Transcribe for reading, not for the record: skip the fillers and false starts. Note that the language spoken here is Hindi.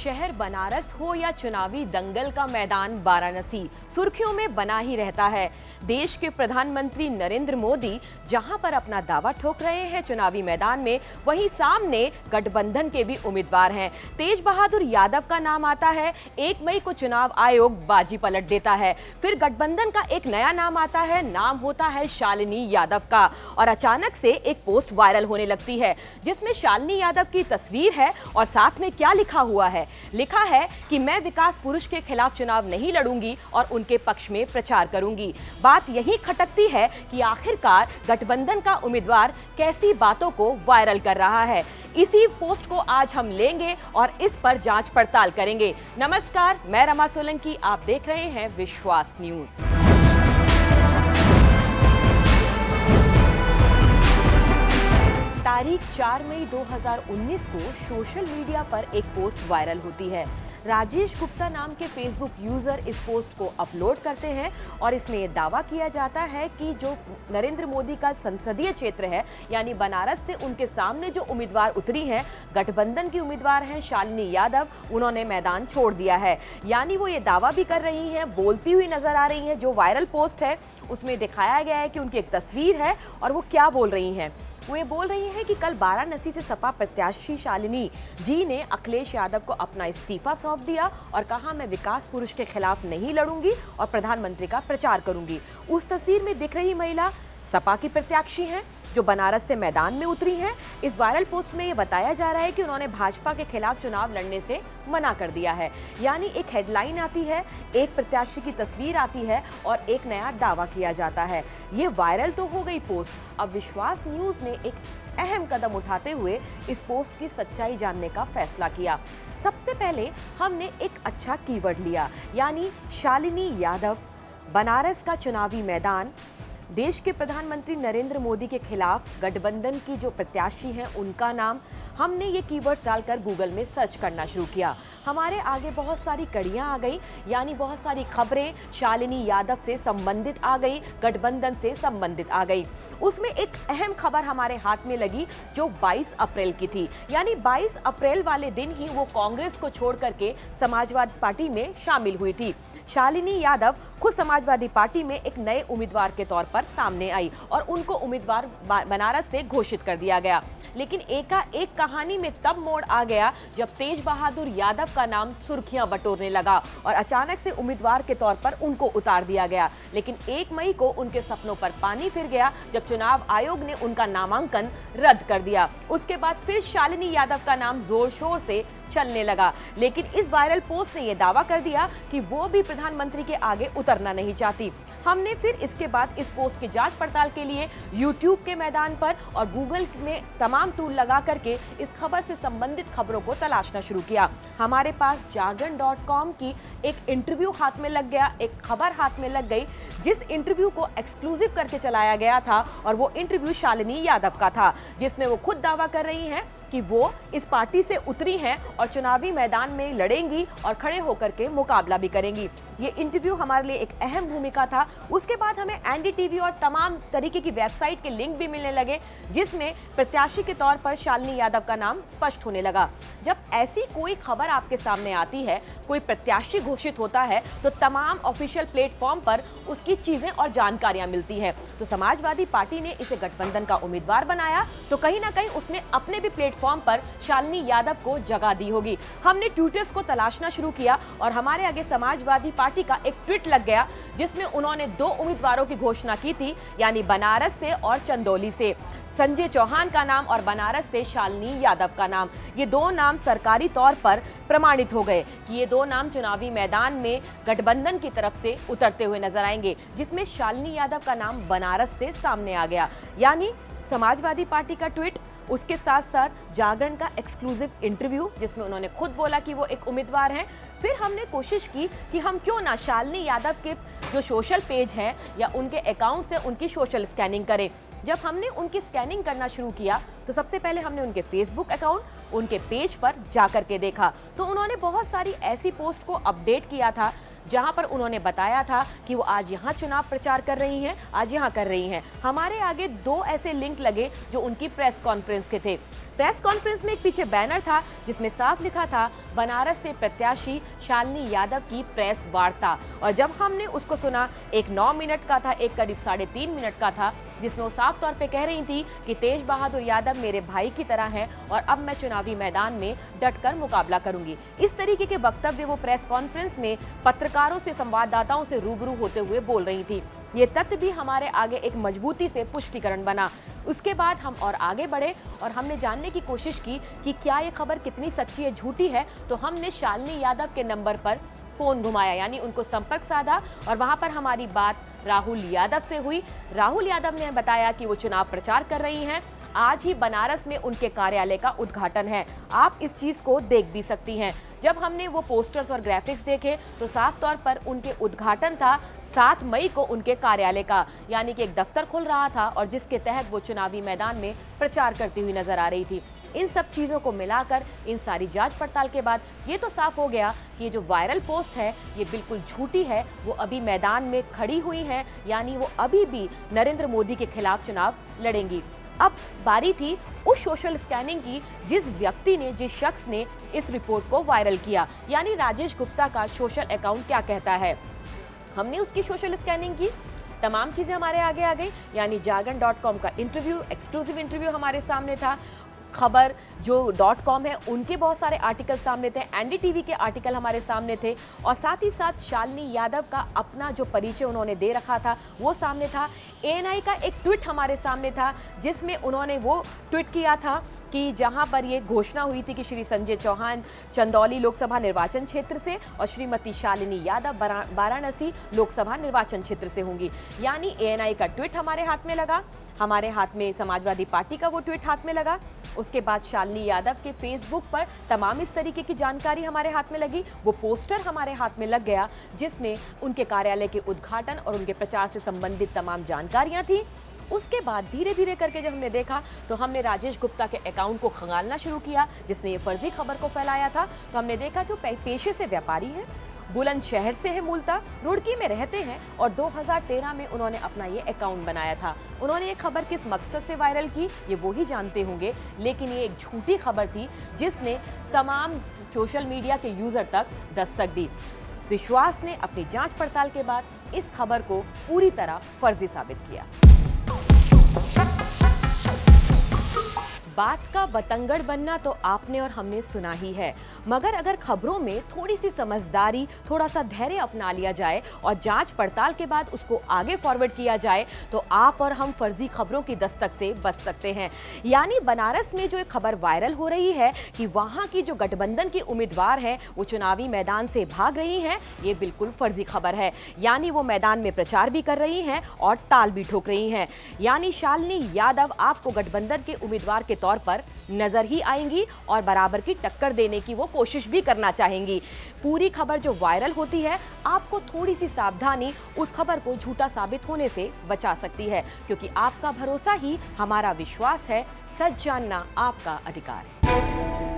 शहर बनारस हो या चुनावी दंगल का मैदान वाराणसी, सुर्खियों में बना ही रहता है। देश के प्रधानमंत्री नरेंद्र मोदी जहां पर अपना दावा ठोक रहे हैं चुनावी मैदान में, वहीं सामने गठबंधन के भी उम्मीदवार हैं। तेज बहादुर यादव का नाम आता है, 1 मई को चुनाव आयोग बाजी पलट देता है। फिर गठबंधन का एक नया नाम आता है, नाम होता है शालिनी यादव का, और अचानक से एक पोस्ट वायरल होने लगती है जिसमें शालिनी यादव की तस्वीर है और साथ में क्या लिखा हुआ है। लिखा है कि मैं विकास पुरुष के खिलाफ चुनाव नहीं लड़ूंगी और उनके पक्ष में प्रचार करूंगी। बात यही खटकती है कि आखिरकार गठबंधन का उम्मीदवार कैसी बातों को वायरल कर रहा है। इसी पोस्ट को आज हम लेंगे और इस पर जांच पड़ताल करेंगे। नमस्कार, मैं रमा सोलंकी, आप देख रहे हैं विश्वास न्यूज। तारीख 4 मई 2019 को सोशल मीडिया पर एक पोस्ट वायरल होती है। राजेश गुप्ता नाम के फेसबुक यूजर इस पोस्ट को अपलोड करते हैं और इसमें यह दावा किया जाता है कि जो नरेंद्र मोदी का संसदीय क्षेत्र है यानी बनारस से उनके सामने जो उम्मीदवार उतरी हैं, गठबंधन की उम्मीदवार हैं शालिनी यादव, उन्होंने मैदान छोड़ दिया है। यानी वो ये दावा भी कर रही हैं, बोलती हुई नजर आ रही हैं। जो वायरल पोस्ट है उसमें दिखाया गया है कि उनकी एक तस्वीर है और वो क्या बोल रही हैं। वो ये बोल रही हैं कि कल वाराणसी से सपा प्रत्याशी शालिनी जी ने अखिलेश यादव को अपना इस्तीफा सौंप दिया और कहा मैं विकास पुरुष के खिलाफ नहीं लड़ूंगी और प्रधानमंत्री का प्रचार करूंगी। उस तस्वीर में दिख रही महिला सपा की प्रत्याशी हैं जो बनारस से मैदान में उतरी हैं। इस वायरल पोस्ट में ये बताया जा रहा है कि उन्होंने भाजपा के खिलाफ चुनाव लड़ने से मना कर दिया है। यानी एक हेडलाइन आती है, एक प्रत्याशी की तस्वीर आती है और एक नया दावा किया जाता है। ये वायरल तो हो गई पोस्ट। अब विश्वास न्यूज ने एक अहम कदम उठाते हुए इस पोस्ट की सच्चाई जानने का फैसला किया। सबसे पहले हमने एक अच्छा कीवर्ड लिया, यानी शालिनी यादव, बनारस का चुनावी मैदान, देश के प्रधानमंत्री नरेंद्र मोदी के खिलाफ गठबंधन की जो प्रत्याशी हैं उनका नाम। हमने ये कीवर्ड्स डालकर गूगल में सर्च करना शुरू किया। हमारे आगे बहुत सारी कड़ियां आ गई, यानी बहुत सारी खबरें शालिनी यादव से संबंधित आ गई, गठबंधन से संबंधित आ गई। उसमें एक अहम खबर हमारे हाथ में लगी जो 22 अप्रैल की थी, यानी 22 अप्रैल वाले दिन ही वो कांग्रेस को छोड़ करके समाजवादी पार्टी में शामिल हुई थी। शालिनी यादव खुद समाजवादी पार्टी में एक नए उम्मीदवार के तौर पर सामने आई और उनको उम्मीदवार बनारस से घोषित कर दिया गया। लेकिन एकाएक कहानी में तब मोड़ आ गया जब तेज बहादुर यादव का नाम सुर्खियां बटोरने लगा और अचानक से उम्मीदवार के तौर पर उनको उतार दिया गया। लेकिन 1 मई को उनके सपनों पर पानी फिर गया जब चुनाव आयोग ने उनका नामांकन रद्द कर दिया। उसके बाद फिर शालिनी यादव का नाम जोर शोर से चलने लगा। लेकिन इस वायरल पोस्ट ने यह दावा कर दिया कि वो भी प्रधानमंत्री के आगे उतरना नहीं चाहती। हमने फिर इसके बाद इस पोस्ट की जांच पड़ताल के लिए YouTube के मैदान पर और गूगल में तमाम टूल लगा करके इस खबर से संबंधित खबरों को तलाशना शुरू किया। हमारे पास जागरण.com की एक इंटरव्यू हाथ में लग गया, एक खबर हाथ में लग गई जिस इंटरव्यू को एक्सक्लूसिव करके चलाया गया था, और वो इंटरव्यू शालिनी यादव का था जिसमें वो खुद दावा कर रही हैं कि वो इस पार्टी से उतरी हैं और चुनावी मैदान में लड़ेंगी और खड़े होकर के मुकाबला भी करेंगी। ये इंटरव्यू हमारे लिए एक अहम भूमिका था। उसके बाद हमें एनडीटीवी और तमाम तरीके की वेबसाइट के लिंक भी मिलने लगे जिसमें प्रत्याशी के तौर पर शालिनी यादव का नाम स्पष्ट होने लगा। जब ऐसी कोई खबर आपके सामने आती है, कोई प्रत्याशी घोषित होता है, तो तमाम ऑफिशियल प्लेटफॉर्म पर उसकी चीजें और जानकारियां मिलती हैं। तो समाजवादी पार्टी ने इसे गठबंधन का उम्मीदवार बनाया, तो कहीं ना कहीं उसने अपने भी प्लेटफॉर्म पर शालिनी यादव को जगह दी होगी। हमने ट्वीटर्स को तलाशना शुरू किया और हमारे आगे समाजवादी पार्टी का एक ट्वीट लग गया जिसमें उन्होंने 2 उम्मीदवारों की घोषणा की थी, यानी बनारस से और चंदौली से संजय चौहान का नाम और बनारस से शालिनी यादव का नाम। ये 2 नाम सरकारी तौर पर प्रमाणित हो गए कि ये 2 नाम चुनावी मैदान में गठबंधन की तरफ से उतरते हुए नजर आएंगे, जिसमें शालिनी यादव का नाम बनारस से सामने आ गया। यानी समाजवादी पार्टी का ट्वीट, उसके साथ साथ जागरण का एक्सक्लूसिव इंटरव्यू जिसमें उन्होंने खुद बोला कि वो एक उम्मीदवार हैं। फिर हमने कोशिश की कि हम क्यों ना शालिनी यादव के जो सोशल पेज हैं या उनके अकाउंट से उनकी सोशल स्कैनिंग करें। जब हमने उनकी स्कैनिंग करना शुरू किया तो सबसे पहले हमने उनके फेसबुक अकाउंट, उनके पेज पर जाकर के देखा तो उन्होंने बहुत सारी ऐसी पोस्ट को अपडेट किया था जहां पर उन्होंने बताया था कि वो आज यहाँ चुनाव प्रचार कर रही हैं, आज यहाँ कर रही हैं। हमारे आगे 2 ऐसे लिंक लगे जो उनकी प्रेस कॉन्फ्रेंस के थे। प्रेस कॉन्फ्रेंस में एक पीछे बैनर था जिसमें साफ लिखा था बनारस से प्रत्याशी शालिनी यादव की प्रेस वार्ता। और जब हमने उसको सुना, एक 9 मिनट का था, एक करीब 3.5 मिनट का था, जिसमें वो साफ तौर पे कह रही थी कि तेज बहादुर यादव मेरे भाई की तरह हैं और अब मैं चुनावी मैदान में डटकर मुकाबला करूंगी। इस तरीके के वक्तव्य वो प्रेस कॉन्फ्रेंस में पत्रकारों से, संवाददाताओं से रूबरू होते हुए बोल रही थी। ये तथ्य भी हमारे आगे एक मजबूती से पुष्टिकरण बना। उसके बाद हम और आगे बढ़े और हमने जानने की कोशिश की कि क्या ये खबर कितनी सच्ची है, झूठी है। तो हमने शालिनी यादव के नंबर पर फोन घुमाया, यानी उनको संपर्क साधा और वहां पर हमारी बात राहुल यादव से हुई। राहुल यादव ने बताया कि वो चुनाव प्रचार कर रही हैं। आज ही बनारस में उनके कार्यालय का उद्घाटन है, आप इस चीज को देख भी सकती हैं। जब हमने वो पोस्टर्स और ग्राफिक्स देखे तो साफ तौर पर उनके उद्घाटन था 7 मई को उनके कार्यालय का, यानी कि एक दफ्तर खुल रहा था और जिसके तहत वो चुनावी मैदान में प्रचार करती हुई नजर आ रही थी। इन सब चीज़ों को मिलाकर इन सारी जांच पड़ताल के बाद ये तो साफ हो गया कि ये जो वायरल पोस्ट है ये बिल्कुल झूठी है। वो अभी मैदान में खड़ी हुई हैं, यानी वो अभी भी नरेंद्र मोदी के खिलाफ चुनाव लड़ेंगी। अब बारी थी उस सोशल स्कैनिंग की जिस व्यक्ति ने, जिस शख्स ने इस रिपोर्ट को वायरल किया, यानी राजेश गुप्ता का सोशल अकाउंट क्या कहता है। हमने उसकी सोशल स्कैनिंग की, तमाम चीज़ें हमारे आगे आ गई, यानी जागरण.com का इंटरव्यू, एक्सक्लूसिव इंटरव्यू हमारे सामने था। खबर जो .com है उनके बहुत सारे आर्टिकल सामने थे, एनडीटीवी के आर्टिकल हमारे सामने थे और साथ ही साथ शालिनी यादव का अपना जो परिचय उन्होंने दे रखा था वो सामने था। एएनआई का एक ट्वीट हमारे सामने था जिसमें उन्होंने वो ट्वीट किया था कि जहां पर ये घोषणा हुई थी कि श्री संजय चौहान चंदौली लोकसभा निर्वाचन क्षेत्र से और श्रीमती शालिनी यादव वाराणसी लोकसभा निर्वाचन क्षेत्र से होंगी। यानी एएनआई का ट्वीट हमारे हाथ में लगा, हमारे हाथ में समाजवादी पार्टी का वो ट्वीट हाथ में लगा। उसके बाद शालिनी यादव के फेसबुक पर तमाम इस तरीके की जानकारी हमारे हाथ में लगी। वो पोस्टर हमारे हाथ में लग गया जिसमें उनके कार्यालय के उद्घाटन और उनके प्रचार से संबंधित तमाम जानकारियां थी। उसके बाद धीरे धीरे करके जब हमने देखा तो हमने राजेश गुप्ता के अकाउंट को खंगालना शुरू किया जिसने ये फर्जी खबर को फैलाया था। तो हमने देखा कि वो पेशे से व्यापारी है, बुलंदशहर से है, मूलतः रुड़की में रहते हैं और 2013 में उन्होंने अपना ये अकाउंट बनाया था। उन्होंने ये खबर किस मकसद से वायरल की ये वो ही जानते होंगे, लेकिन ये एक झूठी खबर थी जिसने तमाम सोशल मीडिया के यूजर तक दस्तक दी। विश्वास ने अपनी जांच पड़ताल के बाद इस खबर को पूरी तरह फर्जी साबित किया। बात का बतंगड़ बनना तो आपने और हमने सुना ही है, मगर अगर खबरों में थोड़ी सी समझदारी, थोड़ा सा धैर्य अपना लिया जाए और जांच पड़ताल के बाद उसको आगे फॉरवर्ड किया जाए तो आप और हम फर्जी खबरों की दस्तक से बच सकते हैं। यानी बनारस में जो एक खबर वायरल हो रही है कि वहां की जो गठबंधन की उम्मीदवार है वो चुनावी मैदान से भाग रही हैं, ये बिल्कुल फर्जी खबर है। यानी वो मैदान में प्रचार भी कर रही हैं और ताल भी ठोक रही हैं। यानी शालिनी यादव आपको गठबंधन के उम्मीदवार के तौर पर नजर ही आएंगी और बराबर की टक्कर देने की वो कोशिश भी करना चाहेंगी। पूरी खबर जो वायरल होती है आपको थोड़ी सी सावधानी उस खबर को झूठा साबित होने से बचा सकती है, क्योंकि आपका भरोसा ही हमारा विश्वास है। सच जानना आपका अधिकार है।